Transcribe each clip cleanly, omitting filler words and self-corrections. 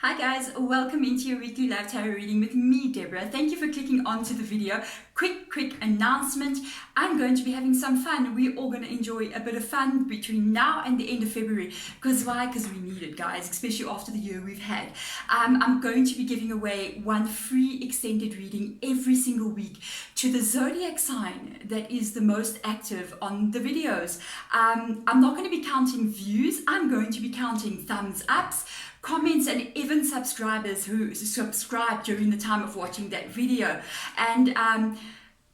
Hi guys, welcome into your weekly live tarot reading with me, Deborah. Thank you for clicking onto the video. Quick announcement. I'm going to be having some fun. We're all going to enjoy a bit of fun between now and the end of February. Because why? Because we need it, guys, especially after the year we've had. I'm going to be giving away one free extended reading every single week to the zodiac sign that is the most active on the videos. I'm not going to be counting views. I'm going to be counting thumbs ups, comments, and even subscribers who subscribe during the time of watching that video. And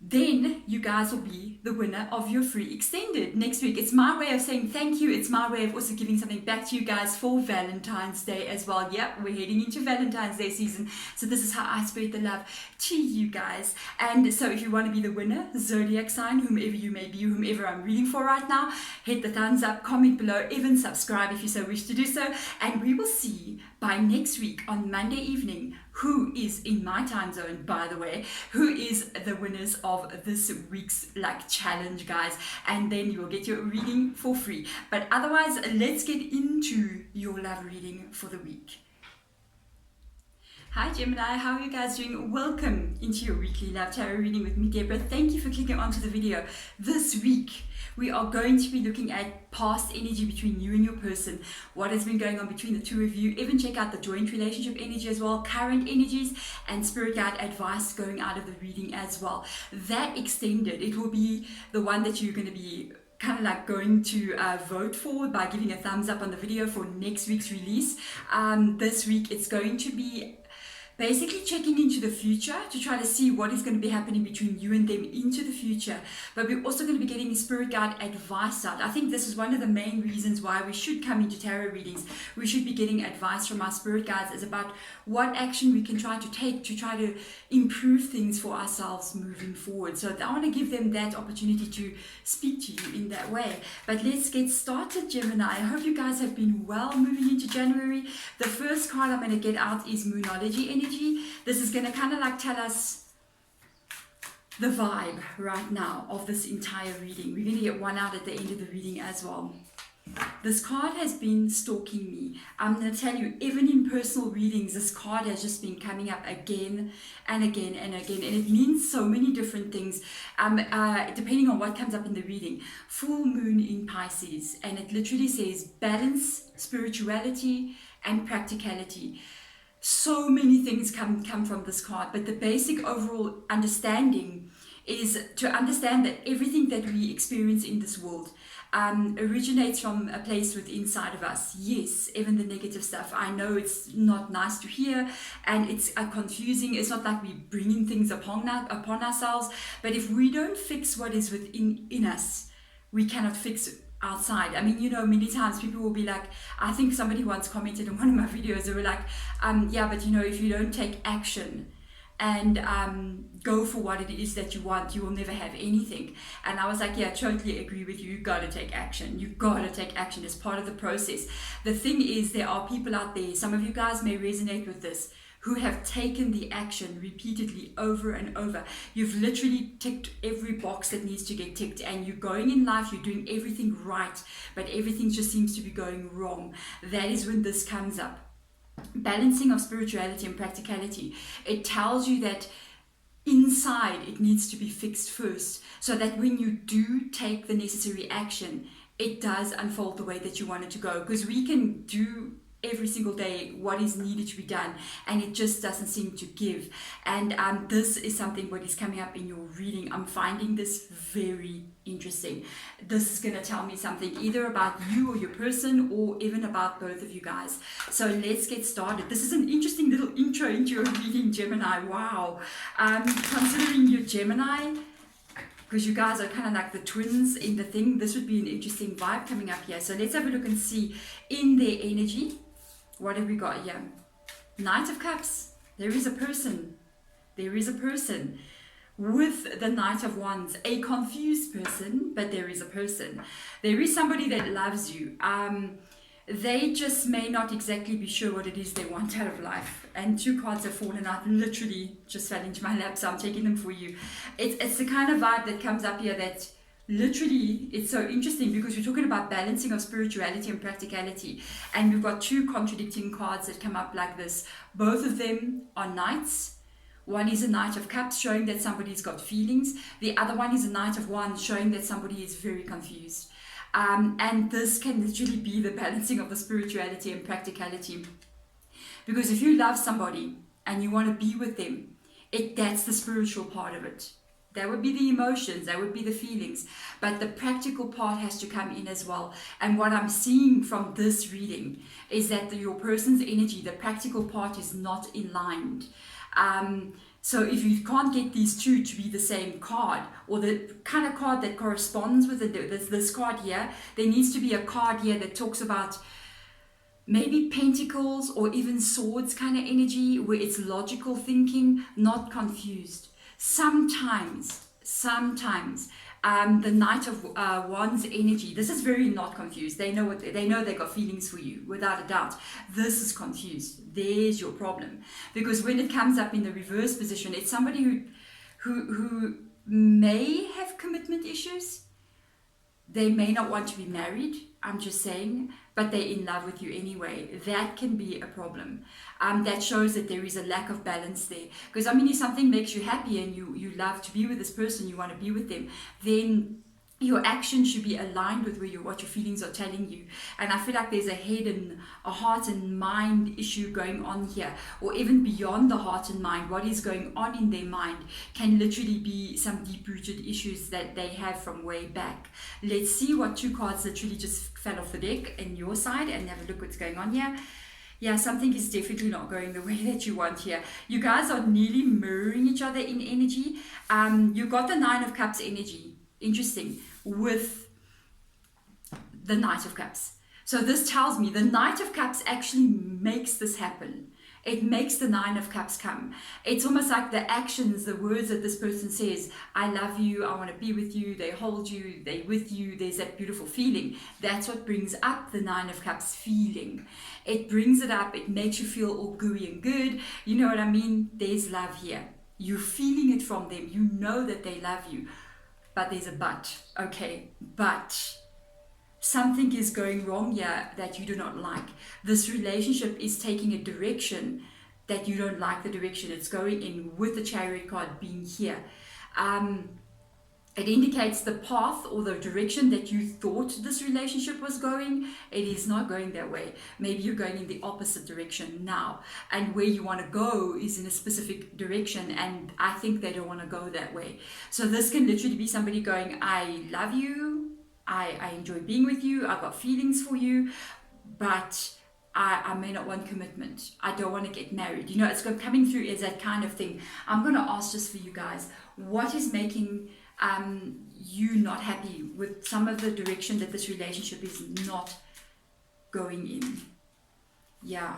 then you guys will be the winner of your free extended next week. It's my way of saying thank you. It's my way of also giving something back to you guys for Valentine's Day as well. Yep, we're heading into Valentine's Day season. So this is how I spread the love to you guys. And so if you want to be the winner, zodiac sign, whomever you may be, whomever I'm reading for right now, hit the thumbs up, comment below, even subscribe if you so wish to do so. And we will see by next week on Monday evening who is in my time zone, by the way, who is the winners of this week's challenge, guys. And then you will get your reading for free. But otherwise, let's get into your love reading for the week. Hi Gemini, how are you guys doing? Welcome into your weekly love tarot reading with me, Deborah. Thank you for clicking onto the video. This week we are going to be looking at past energy between you and your person, what has been going on between the two of you. Even check out the joint relationship energy as well, current energies, and spirit guide advice going out of the reading as well. That extended, it will be the one that you're going to be kind of going to vote for by giving a thumbs up on the video for next week's release. This week it's going to be basically checking into the future to try to see what is going to be happening between you and them into the future. But we're also going to be getting spirit guide advice out. I think this is one of the main reasons why we should come into tarot readings. We should be getting advice from our spirit guides is about what action we can try to take to try to improve things for ourselves moving forward. So I want to give them that opportunity to speak to you in that way. But let's get started, Gemini. I hope you guys have been well moving into January. The first card I'm going to get out is Moonology energy. This is going to kind of tell us the vibe right now of this entire reading. We're going to get one out at the end of the reading as well. This card has been stalking me. I'm going to tell you, even in personal readings, this card has just been coming up again and again and again. And it means so many different things, depending on what comes up in the reading. Full moon in Pisces. And it literally says balance, spirituality, and practicality. So many things come from this card, but the basic overall understanding is to understand that everything that we experience in this world originates from a place within inside of us. Yes, even the negative stuff. I know it's not nice to hear and it's confusing. It's not like we're bringing things upon ourselves, but if we don't fix what is within us, we cannot fix it outside. I mean, many times people will be like, I think somebody once commented on one of my videos, they were like, yeah, but if you don't take action and go for what it is that you want, you will never have anything. And I was like, yeah, totally agree with you. You got to take action. You got to take action as part of the process. The thing is, there are people out there, some of you guys may resonate with this, who have taken the action repeatedly over and over. You've literally ticked every box that needs to get ticked, and you're going in life, you're doing everything right, but everything just seems to be going wrong. That is when this comes up. Balancing of spirituality and practicality. It tells you that inside it needs to be fixed first, so that when you do take the necessary action, it does unfold the way that you want it to go. Because we can do every single day what is needed to be done, and it just doesn't seem to give. And this is something what is coming up in your reading. I'm finding this very interesting. This is going to tell me something either about you or your person, or even about both of you guys. So let's get started. This is an interesting little intro into your reading, Gemini. Wow. Considering you're Gemini, because you guys are kind of like the twins in the thing, this would be an interesting vibe coming up here. So let's have a look and see in their energy. What have we got here? Knight of Cups. There is a person. There is a person. With the Knight of Wands. A confused person, but there is a person. There is somebody that loves you. They just may not exactly be sure what it is they want out of life. And two cards have fallen out, literally just fell into my lap, so I'm taking them for you. It's the kind of vibe that comes up here that literally, it's so interesting because we're talking about balancing of spirituality and practicality, and we've got two contradicting cards that come up like this. Both of them are knights. One is a Knight of Cups, showing that somebody's got feelings. The other one is a Knight of Wands, showing that somebody is very confused. And this can literally be the balancing of the spirituality and practicality. Because if you love somebody and you want to be with them, that's the spiritual part of it. That would be the emotions, that would be the feelings. But the practical part has to come in as well. And what I'm seeing from this reading is that your person's energy, the practical part, is not in line. So if you can't get these two to be the same card, or the kind of card that corresponds with this card here, there needs to be a card here that talks about maybe pentacles or even swords kind of energy, where it's logical thinking, not confused. Sometimes the Knight of Wands energy, this is very not confused. They know they got feelings for you, without a doubt. This is confused. There's your problem. Because when it comes up in the reverse position, it's somebody who may have commitment issues. They may not want to be married, I'm just saying, but they're in love with you anyway. That can be a problem. That shows that there is a lack of balance there. Because, I mean, if something makes you happy and you love to be with this person, you want to be with them, then your action should be aligned with what your feelings are telling you. And I feel like there's a heart and mind issue going on here, or even beyond the heart and mind. What is going on in their mind can literally be some deep-rooted issues that they have from way back. Let's see what two cards literally just fell off the deck in your side, and have a look what's going on here. Yeah, something is definitely not going the way that you want here. You guys are nearly mirroring each other in energy. You got the Nine of Cups energy. Interesting. With the Knight of Cups. So this tells me the Knight of Cups actually makes this happen. It makes the Nine of Cups come. It's almost like the actions, the words that this person says, I love you, I want to be with you, they hold you, they're with you, there's that beautiful feeling. That's what brings up the Nine of Cups feeling. It brings it up, it makes you feel all gooey and good. You know what I mean? There's love here. You're feeling it from them. You know that they love you. But there's a but, okay, but something is going wrong here that you do not like. This relationship is taking a direction that you don't like the direction it's going in, with the Chariot card being here. It indicates the path or the direction that you thought this relationship was going. It is not going that way. Maybe you're going in the opposite direction now. And where you want to go is in a specific direction. And I think they don't want to go that way. So this can literally be somebody going, I love you. I enjoy being with you. I've got feelings for you. But I may not want commitment. I don't want to get married. You know, it's coming through as that kind of thing. I'm going to ask just for you guys, what is making you not happy with some of the direction that this relationship is not going in? Yeah,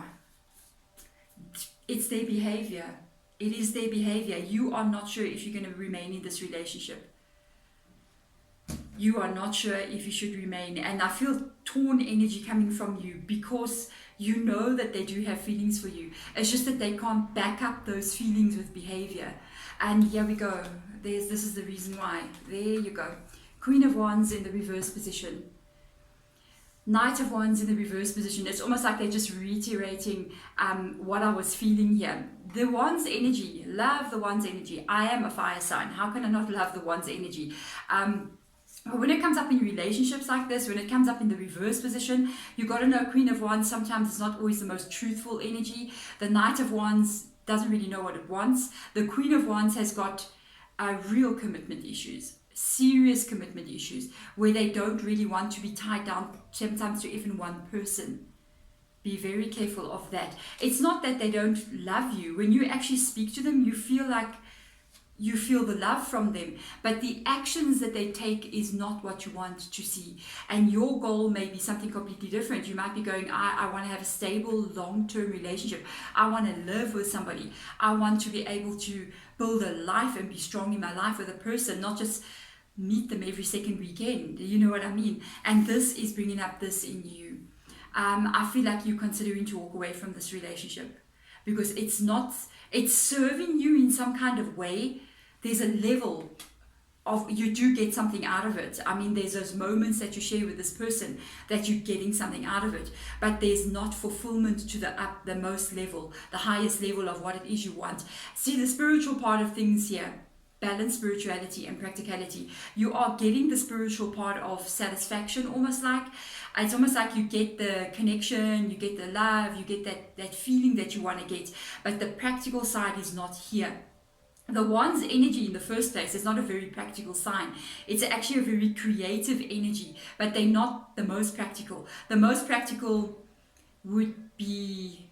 it's their behavior. It is their behavior. You are not sure if you're going to remain in this relationship. You are not sure if you should remain. And I feel torn energy coming from you, because you know that they do have feelings for you. It's just that they can't back up those feelings with behavior. And here we go. This is the reason why. There you go. Queen of Wands in the reverse position. Knight of Wands in the reverse position. It's almost like they're just reiterating what I was feeling here. The Wands energy. Love the Wands energy. I am a fire sign. How can I not love the Wands energy? But when it comes up in relationships like this, when it comes up in the reverse position, you got to know Queen of Wands sometimes is not always the most truthful energy. The Knight of Wands doesn't really know what it wants. The Queen of Wands has got real commitment issues, serious commitment issues, where they don't really want to be tied down sometimes to even one person. Be very careful of that. It's not that they don't love you. When you actually speak to them, you feel like you feel the love from them, but the actions that they take is not what you want to see. And your goal may be something completely different. You might be going, I want to have a stable, long-term relationship. I want to live with somebody. I want to be able to build a life and be strong in my life with a person, not just meet them every second weekend. You know what I mean? And this is bringing up this in you. I feel like you're considering to walk away from this relationship, because it's serving you in some kind of way. There's a level you do get something out of it. I mean, there's those moments that you share with this person that you're getting something out of it, but there's not fulfillment to the most level, the highest level of what it is you want. See, the spiritual part of things here, balance, spirituality and practicality. You are getting the spiritual part of satisfaction, it's almost like you get the connection, you get the love, you get that feeling that you want to get, but the practical side is not here. The Wand's energy in the first place is not a very practical sign. It's actually a very creative energy, but they're not the most practical. The most practical would be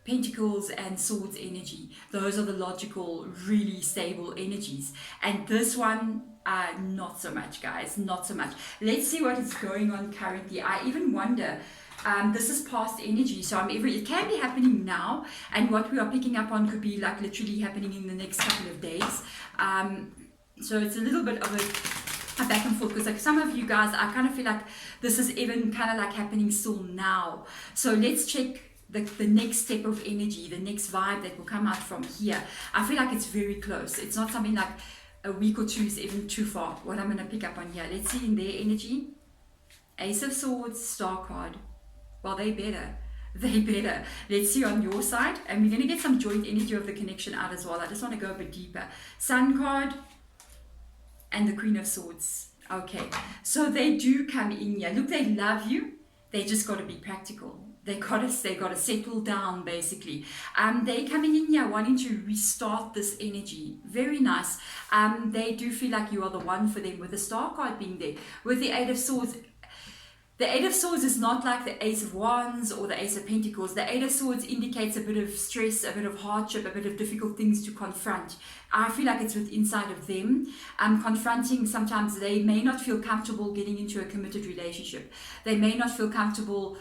Pentacles and Swords energy. Those are the logical, really stable energies. And this one, not so much, guys, not so much. Let's see what is going on currently. I even wonder, this is past energy, so it can be happening now, and what we are picking up on could be like literally happening in the next couple of days. So it's a little bit of a back and forth, because like some of you guys, I kind of feel like this is even kind of like happening still now. So let's check the next step of energy, the next vibe that will come out from here. I feel like it's very close. It's not something like a week or two is even too far, what I'm going to pick up on here. Let's see in their energy. Ace of Swords, Star card. Well, they better. Let's see on your side. And we're going to get some joint energy of the connection out as well. I just want to go a bit deeper. Sun card and the Queen of Swords. Okay, so they do come in here. Look, they love you. They just got to be practical. They got to settle down, basically. They coming in here wanting to restart this energy. Very nice. They do feel like you are the one for them, with the Star card being there. With the Eight of Swords, the Eight of Swords is not like the Ace of Wands or the Ace of Pentacles. The Eight of Swords indicates a bit of stress, a bit of hardship, a bit of difficult things to confront. I feel like it's inside of them. Confronting, sometimes they may not feel comfortable getting into a committed relationship. They may not feel comfortable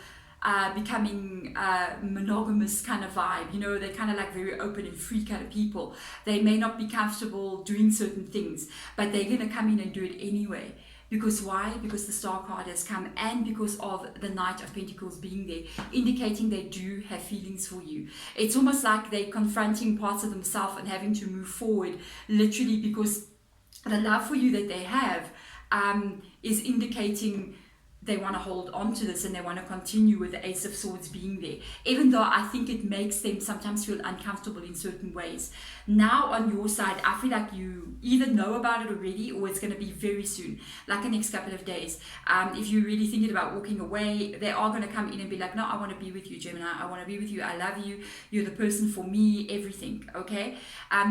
becoming monogamous kind of vibe. You know, they're kind of like very open and free kind of people. They may not be comfortable doing certain things, but they're going to come in and do it anyway. Because why? Because the Star card has come, and because of the Knight of Pentacles being there, indicating they do have feelings for you. It's almost like they're confronting parts of themselves and having to move forward, literally, because the love for you that they have is indicating they want to hold on to this and they want to continue with the Ace of Swords being there, even though I think it makes them sometimes feel uncomfortable in certain ways. Now on your side, I feel like you either know about it already, or it's going to be very soon, like the next couple of days. If you're really thinking about walking away, they are going to come in and be like, no, I want to be with you, Gemini. I want to be with you. I love you. You're the person for me, everything. Okay.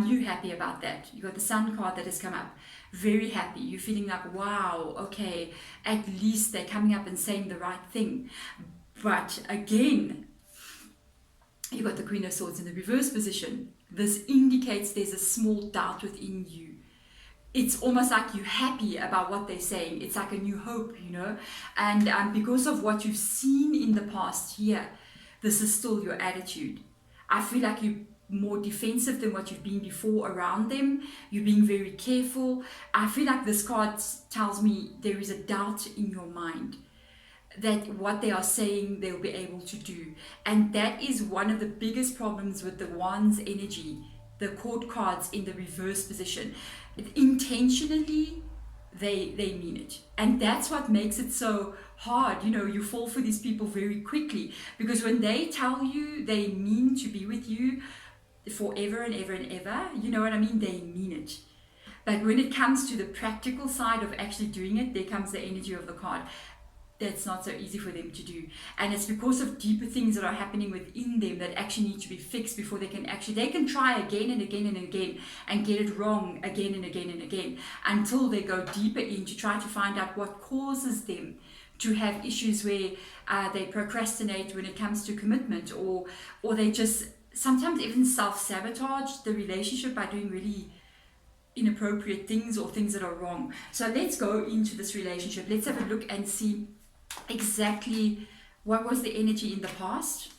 You happy about that? You got the Sun card that has come up. Very happy. You're feeling like, wow, okay, at least they're coming up and saying the right thing. But again, you got the Queen of Swords in the reverse position. This indicates there's a small doubt within you. It's almost like you're happy about what they're saying. It's like a new hope, you know. And because of what you've seen in the past year, this is still your attitude. I feel like you more defensive than what you've been before around them. You're being very careful. I feel like this card tells me there is a doubt in your mind that what they are saying they'll be able to do. And that is one of the biggest problems with the Wands energy, the Court cards in the reverse position. Intentionally, they mean it. And that's what makes it so hard. You know, you fall for these people very quickly, because when they tell you they mean to be with you forever and ever and ever, you know what I mean, they mean it. But when it comes to the practical side of actually doing it, there comes the energy of the card. That's not so easy for them to do, and it's because of deeper things that are happening within them that actually need to be fixed before they can try again and again and again and get it wrong again and again and again, until they go deeper in to try to find out what causes them to have issues where they procrastinate when it comes to commitment, or they just sometimes even self-sabotage the relationship by doing really inappropriate things or things that are wrong. So let's go into this relationship. Let's have a look and see exactly what was the energy in the past.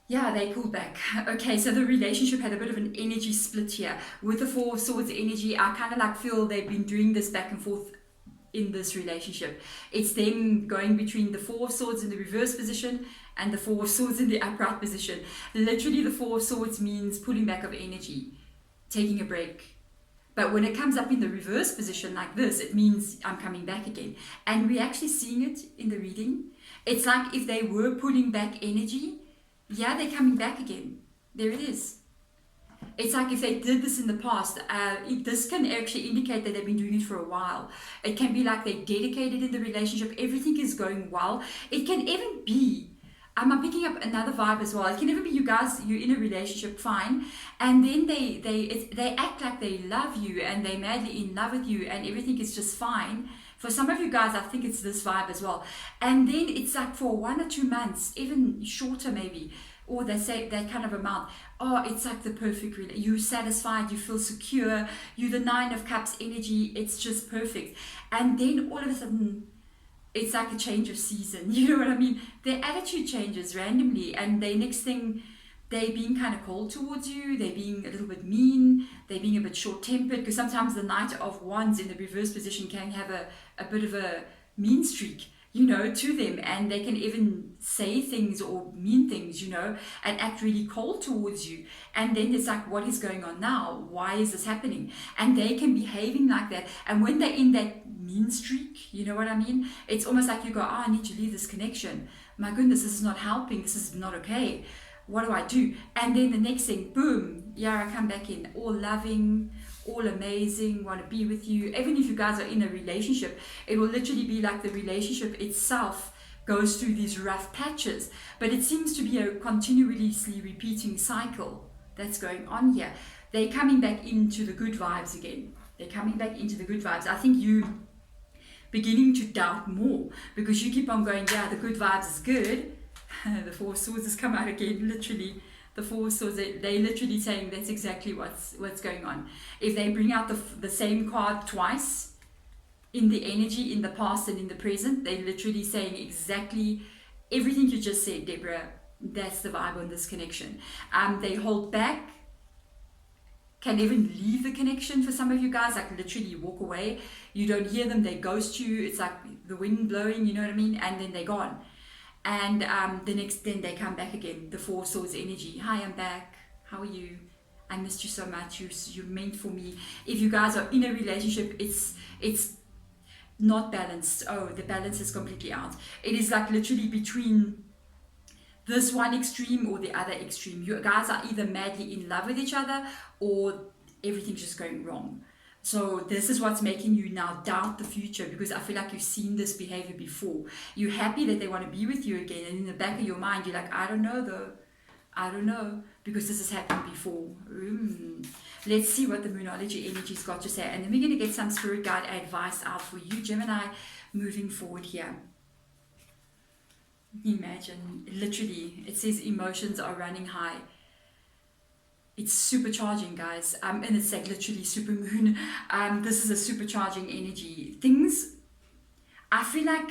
Yeah, they pulled back. Okay, so the relationship had a bit of an energy split here. With the Four of Swords energy, I kind of like feel they've been doing this back and forth in this relationship. It's them going between the Four of Swords in the reverse position and the Four of Swords in the upright position. Literally, the Four of Swords means pulling back of energy, taking a break, But when it comes up in the reverse position like this, it means I'm coming back again. And we're actually seeing it in the reading. It's like if they were pulling back energy, yeah, they're coming back again. There it is. It's like if they did this in the past, this can actually indicate that they've been doing it for a while. It can be like they're dedicated in the relationship, everything is going well. It can even be, I'm picking up another vibe as well. It can even be you guys, you're in a relationship, fine, and then they act like they love you and they're madly in love with you and everything is just fine. For some of you guys, I think it's this vibe as well. And then it's like for 1 or 2 months, even shorter maybe, or they say that kind of amount. Oh, it's like the perfect you're satisfied, you feel secure, you're the 9 of Cups energy, it's just perfect. And then all of a sudden, it's like a change of season. You know what I mean? Their attitude changes randomly, and they next thing, they're being kind of cold towards you, they're being a little bit mean, they're being a bit short-tempered, because sometimes the Knight of Wands in the reverse position can have a bit of a mean streak, you know, to them, and they can even say things or mean things, you know, and act really cold towards you. And then it's like, what is going on now? Why is this happening? And they can behaving like that. And when they're in that mean streak, you know what I mean? It's almost like you go, oh, I need to leave this connection. My goodness, this is not helping. This is not okay. What do I do? And then the next thing, boom, yeah, I come back in, all loving, all amazing, want to be with you. Even if you guys are in a relationship, it will literally be like the relationship itself goes through these rough patches, but it seems to be a continuously repeating cycle that's going on here. They're coming back into the good vibes again. They're coming back into the good vibes. I think you beginning to doubt more because you keep on going, yeah, the good vibes is good. The Four of Swords has come out again, literally. The Four of Swords, they literally saying that's exactly what's going on. If they bring out the same card twice in the energy, in the past and in the present, they're literally saying exactly everything you just said, Deborah. That's the vibe on this connection. They hold back, can even leave the connection for some of you guys, like literally walk away. You don't hear them, they ghost you. It's like the wind blowing, you know what I mean? And then they're gone. And then they come back again, the Four of Swords energy. Hi, I'm back. How are you? I missed you so much. You're meant for me. If you guys are in a relationship, it's not balanced. Oh, the balance is completely out. It is like literally between this one extreme or the other extreme. You guys are either madly in love with each other or everything's just going wrong. So this is what's making you now doubt the future, because I feel like you've seen this behavior before. You're happy that they want to be with you again, and in the back of your mind, you're like, I don't know though. I don't know, because this has happened before. Let's see what the Moonology energy's got to say. And then we're going to get some spirit guide advice out for you, Gemini, moving forward here. Imagine, literally, it says emotions are running high. It's supercharging, guys, and it's like literally super moon. This is a supercharging energy. Things, I feel like,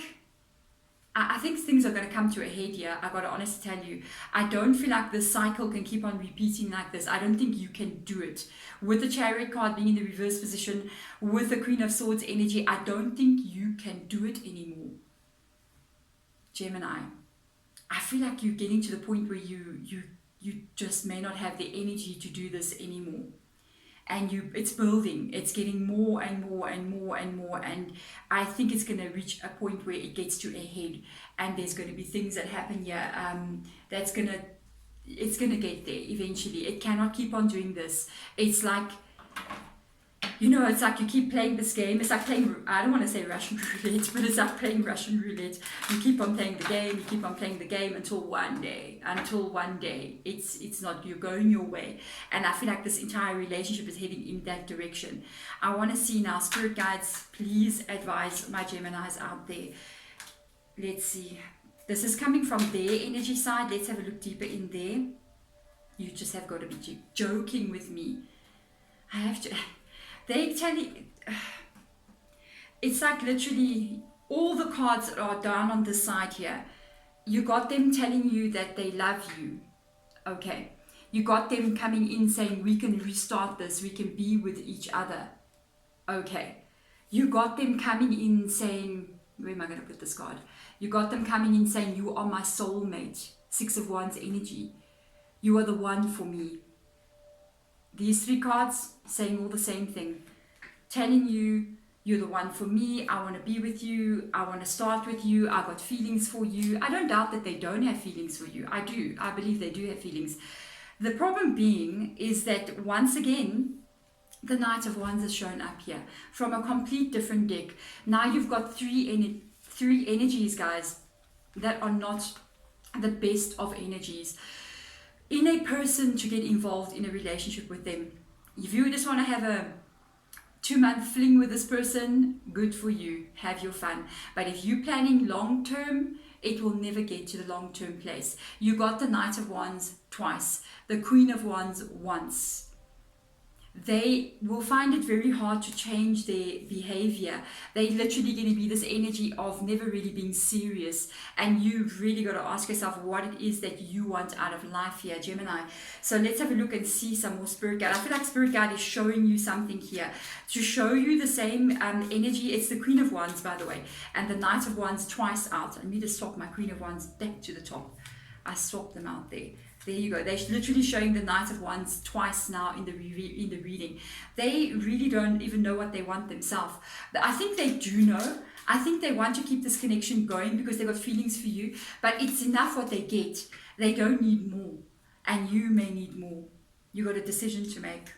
I think things are going to come to a head here. I got to honestly tell you, I don't feel like this cycle can keep on repeating like this. I don't think you can do it. With the Chariot card being in the reverse position, with the Queen of Swords energy, I don't think you can do it anymore. Gemini, I feel like you're getting to the point where you just may not have the energy to do this anymore. And it's building, it's getting more and more and more and more, and I think it's going to reach a point where it gets to a head, and there's going to be things that happen here it's going to get there eventually. It cannot keep on doing this. It's like, you know, it's like you keep playing this game. It's like playing, I don't want to say Russian roulette, but it's like playing Russian roulette. You keep on playing the game, you keep on playing the game until one day, it's not, you're going your way. And I feel like this entire relationship is heading in that direction. I want to see now, spirit guides, please advise my Geminis out there. Let's see. This is coming from their energy side. Let's have a look deeper in there. You just have got to be joking with me. I have to... They tell you, it's like literally all the cards that are down on this side here. You got them telling you that they love you. Okay. You got them coming in saying, we can restart this. We can be with each other. Okay. You got them coming in saying, where am I going to put this card? You got them coming in saying, you are my soulmate. 6 of Wands energy. You are the one for me. These 3 cards saying all the same thing. telling you, you're the one for me, I want to be with you, I want to start with you, I got feelings for you. I don't doubt that they don't have feelings for you. I do. I believe they do have feelings. The problem being is that once again, the Knight of Wands has shown up here from a complete different deck. Now you've got three energies, guys, that are not the best of energies. In a person to get involved in a relationship with them, if you just want to have a 2-month fling with this person, good for you, have your fun. But if you're planning long term, it will never get to the long term place. You got the Knight of Wands twice, the Queen of Wands once. They will find it very hard to change their behavior. They're literally going to be this energy of never really being serious, and you've really got to ask yourself what it is that you want out of life here, Gemini. So let's have a look and see some more Spirit Guide. I feel like Spirit Guide is showing you something here to show you the same energy. It's the Queen of Wands, by the way, and the Knight of Wands twice out. I need to swap my Queen of Wands back to the top. I swapped them out there. There you go. They're literally showing the Knight of Wands twice now in the reading. They really don't even know what they want themselves. I think they do know. I think they want to keep this connection going because they've got feelings for you. But it's enough what they get. They don't need more. And you may need more. You got a decision to make.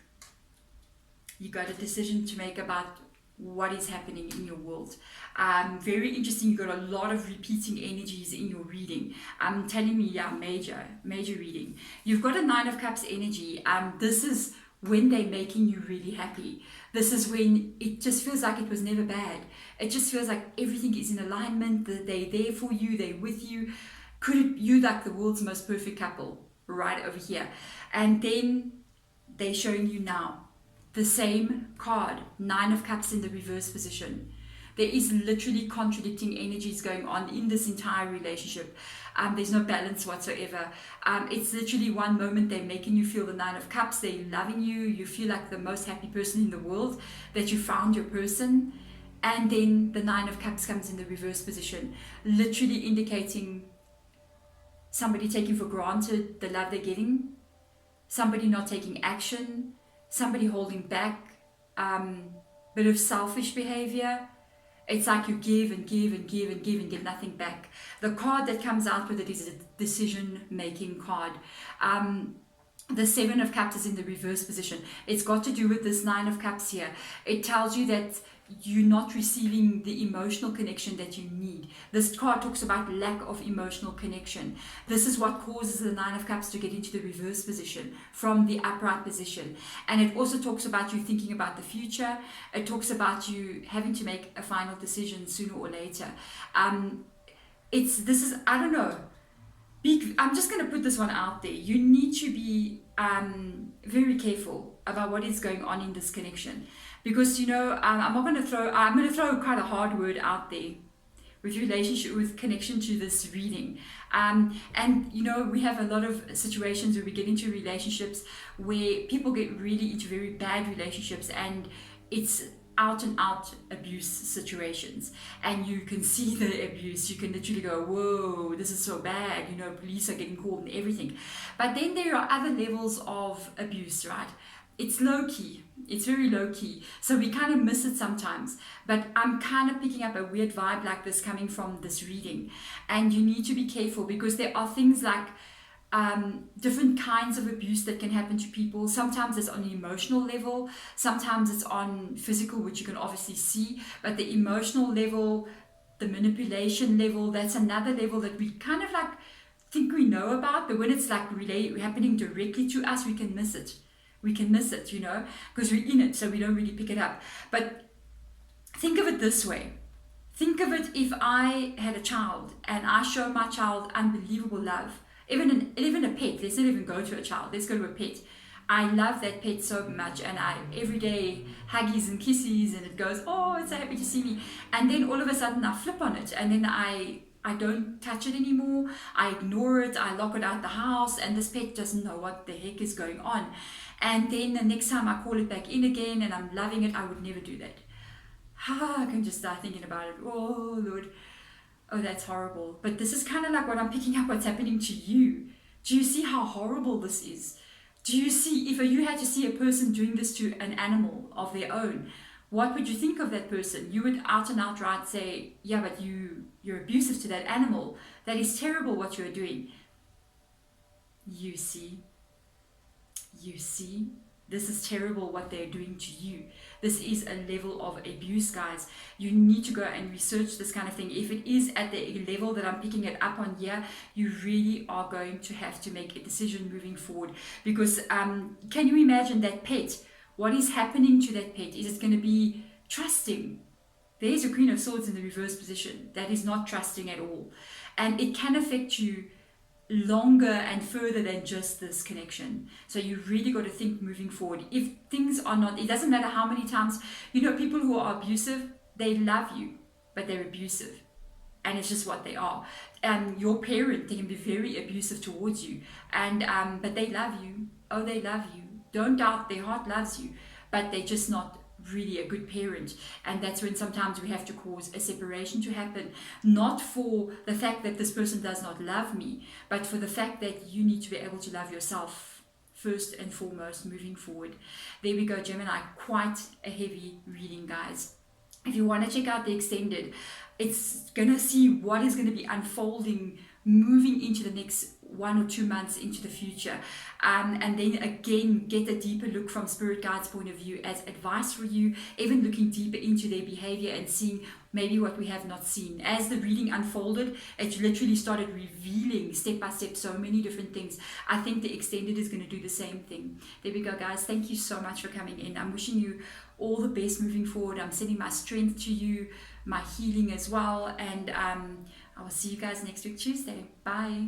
You got a decision to make about what is happening in your world. Very interesting. You got a lot of repeating energies in your reading. Telling me, yeah, major reading. You've got a 9 of Cups energy. This is when they're making you really happy. This is when it just feels like it was never bad. It just feels like everything is in alignment. That they're there for you. They're with you. You like the world's most perfect couple right over here. And then they're showing you now the same card, 9 of Cups in the reverse position. There is literally contradicting energies going on in this entire relationship. There's no balance whatsoever. It's literally one moment they're making you feel the 9 of Cups. They're loving you. You feel like the most happy person in the world, that you found your person. And then the 9 of Cups comes in the reverse position, literally indicating somebody taking for granted the love they're getting, somebody not taking action, somebody holding back, bit of selfish behavior. It's like you give and give and give and give and get nothing back. The card that comes out with it is a decision-making card. The 7 of Cups is in the reverse position. It's got to do with this 9 of Cups here. It tells you that you're not receiving the emotional connection that you need. This card talks about lack of emotional connection. This is what causes the 9 of Cups to get into the reverse position from the upright position. And it also talks about you thinking about the future. It talks about you having to make a final decision sooner or later. I don't know. I'm just going to put this one out there. You need to be very careful about what is going on in this connection. Because, I'm going to throw quite a hard word out there with connection to this reading. And we have a lot of situations where we get into relationships where people get really into very bad relationships, and it's out and out abuse situations, and you can see the abuse. You can literally go, whoa, this is so bad, police are getting called and everything. But then there are other levels of abuse, right? It's low-key. It's very low-key. So we kind of miss it sometimes. But I'm kind of picking up a weird vibe like this coming from this reading. And you need to be careful, because there are things like different kinds of abuse that can happen to people. Sometimes it's on an emotional level. Sometimes it's on physical, which you can obviously see. But the emotional level, the manipulation level, that's another level that we kind of like think we know about. But when it's like really happening directly to us, we can miss it. We can miss it, because we're in it, so we don't really pick it up. But think of it this way. Think of it if I had a child and I show my child unbelievable love. Even a pet. Let's not even go to a child. Let's go to a pet. I love that pet so much, and I every day huggies and kisses, and it goes, oh, it's so happy to see me. And then all of a sudden I flip on it, and then I don't touch it anymore. I ignore it. I lock it out the house, and this pet doesn't know what the heck is going on. And then the next time I call it back in again and I'm loving it, I would never do that. I can just start thinking about it. Oh, Lord. Oh, that's horrible. But this is kind of like what I'm picking up what's happening to you. Do you see how horrible this is? Do you see, if you had to see a person doing this to an animal of their own, what would you think of that person? You would out and outright say, yeah, but you're abusive to that animal. That is terrible what you're doing. You see, this is terrible what they're doing to you. This is a level of abuse, guys. You need to go and research this kind of thing. If it is at the level that I'm picking it up on here, you really are going to have to make a decision moving forward. Because can you imagine that pet? What is happening to that pet? Is it going to be trusting? There is a Queen of Swords in the reverse position. That is not trusting at all. And it can affect you longer and further than just this connection. So you really got to think moving forward. If things are not, it doesn't matter how many times, you know, people who are abusive, they love you, but they're abusive. And it's just what they are. Your parent, they can be very abusive towards you. And but they love you. Oh, they love you. Don't doubt, their heart loves you, but they're just not really a good parent. And that's when sometimes we have to cause a separation to happen, not for the fact that this person does not love me, but for the fact that you need to be able to love yourself first and foremost moving forward. There we go, Gemini. Quite a heavy reading, guys. If you want to check out the extended, it's gonna see what is going to be unfolding moving into the next 1 or 2 months into the future, and then again get a deeper look from spirit guides' point of view as advice for you, even looking deeper into their behavior and seeing maybe what we have not seen. As the reading unfolded, it literally started revealing step by step so many different things. I think the extended is going to do the same thing. There we go, guys. Thank you so much for coming in. I'm wishing you all the best moving forward. I'm sending my strength to you, my healing as well, and I will see you guys next week, Tuesday. Bye.